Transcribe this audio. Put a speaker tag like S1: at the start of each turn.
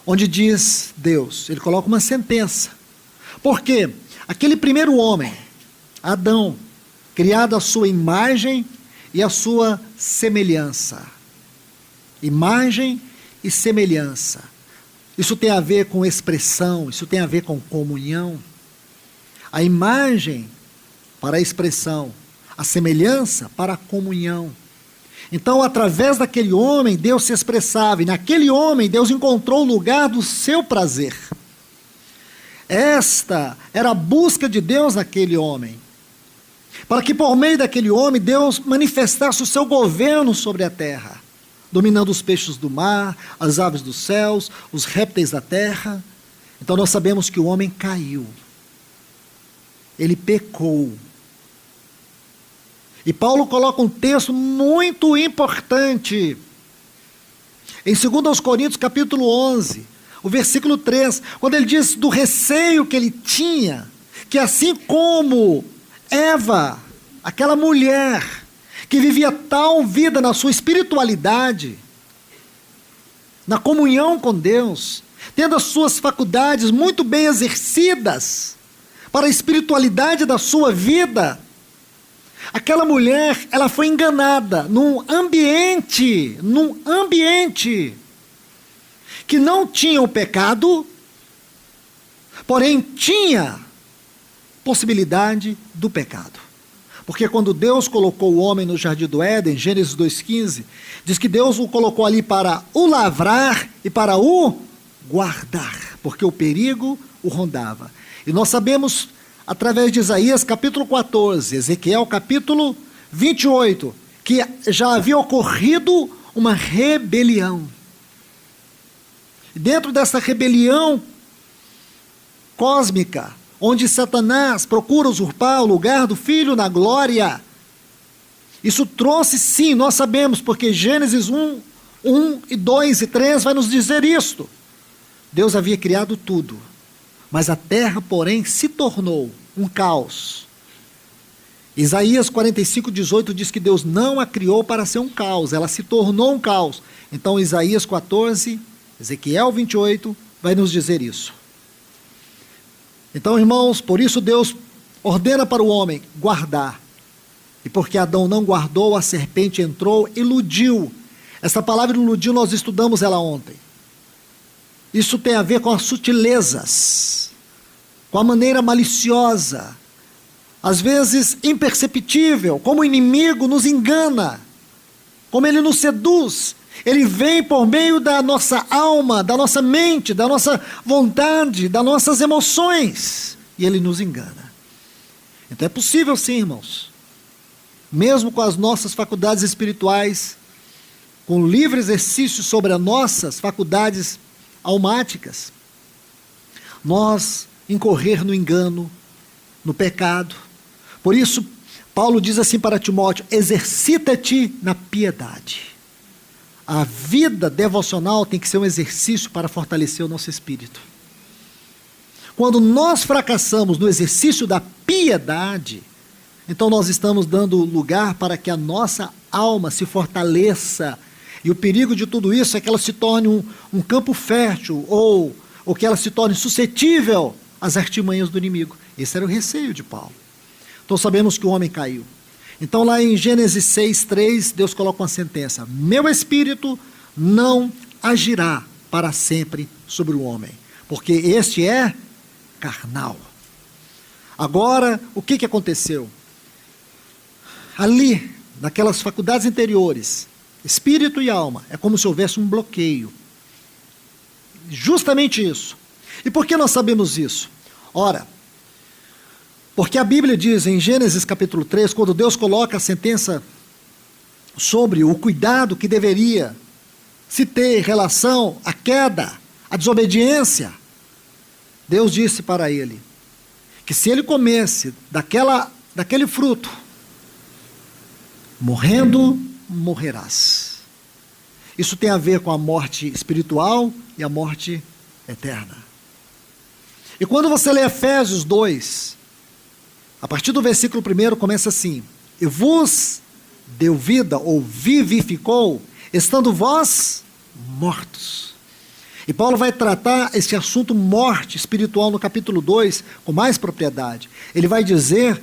S1: onde diz Deus, ele coloca uma sentença. Porque aquele primeiro homem, Adão, criado à sua imagem e à sua semelhança. Imagem e semelhança. Isso tem a ver com expressão, isso tem a ver com comunhão. A imagem para a expressão, a semelhança para a comunhão. Então, através daquele homem, Deus se expressava, e naquele homem, Deus encontrou o lugar do seu prazer. Esta era a busca de Deus naquele homem, para que por meio daquele homem, Deus manifestasse o seu governo sobre a terra, dominando os peixes do mar, as aves dos céus, os répteis da terra. Então nós sabemos que o homem caiu, ele pecou. E Paulo coloca um texto muito importante, em 2 Coríntios capítulo 11, o versículo 3, quando ele diz do receio que ele tinha, que assim como Eva, aquela mulher que vivia tal vida na sua espiritualidade, na comunhão com Deus, tendo as suas faculdades muito bem exercidas para a espiritualidade da sua vida, aquela mulher, ela foi enganada num ambiente que não tinha o pecado, porém tinha possibilidade do pecado. Porque quando Deus colocou o homem no jardim do Éden, Gênesis 2,15, diz que Deus o colocou ali para o lavrar e para o guardar, porque o perigo o rondava. E nós sabemos, através de Isaías capítulo 14, Ezequiel capítulo 28, que já havia ocorrido uma rebelião. E dentro dessa rebelião cósmica, onde Satanás procura usurpar o lugar do Filho na glória, isso trouxe, sim, nós sabemos, porque Gênesis 1 e 2 e 3 vai nos dizer isto. Deus havia criado tudo, mas a terra, porém, se tornou um caos. Isaías 45:18 diz que Deus não a criou para ser um caos, ela se tornou um caos. Então Isaías 14, Ezequiel 28 vai nos dizer isso. Então, irmãos, por isso Deus ordena para o homem guardar. E porque Adão não guardou, a serpente entrou, iludiu. Essa palavra iludiu, nós estudamos ela ontem. Isso tem a ver com as sutilezas, com a maneira maliciosa, às vezes imperceptível, como o inimigo nos engana, como ele nos seduz. Ele vem por meio da nossa alma, da nossa mente, da nossa vontade, das nossas emoções, e ele nos engana. Então é possível sim, irmãos, mesmo com as nossas faculdades espirituais, com livre exercício sobre as nossas faculdades almáticas, nós incorrer no engano, no pecado. Por isso, Paulo diz assim para Timóteo: exercita-te na piedade. A vida devocional tem que ser um exercício para fortalecer o nosso espírito. Quando nós fracassamos no exercício da piedade, então nós estamos dando lugar para que a nossa alma se fortaleça. E o perigo de tudo isso é que ela se torne um campo fértil, ou que ela se torne suscetível às artimanhas do inimigo. Esse era o receio de Paulo. Então sabemos que o homem caiu. Então lá em Gênesis 6:3, Deus coloca uma sentença: meu espírito não agirá para sempre sobre o homem, porque este é carnal. Agora, o que aconteceu? Ali, naquelas faculdades interiores, espírito e alma, é como se houvesse um bloqueio. Justamente isso. E por que nós sabemos isso? Ora, porque a Bíblia diz em Gênesis capítulo 3, quando Deus coloca a sentença sobre o cuidado que deveria se ter em relação à queda, à desobediência, Deus disse para ele que se ele comesse daquele fruto, morrendo, morrerás. Isso tem a ver com a morte espiritual e a morte eterna. E quando você lê Efésios 2, a partir do versículo 1 começa assim: e vos deu vida, ou vivificou, estando vós mortos. E Paulo vai tratar esse assunto morte espiritual no capítulo 2 com mais propriedade. Ele vai dizer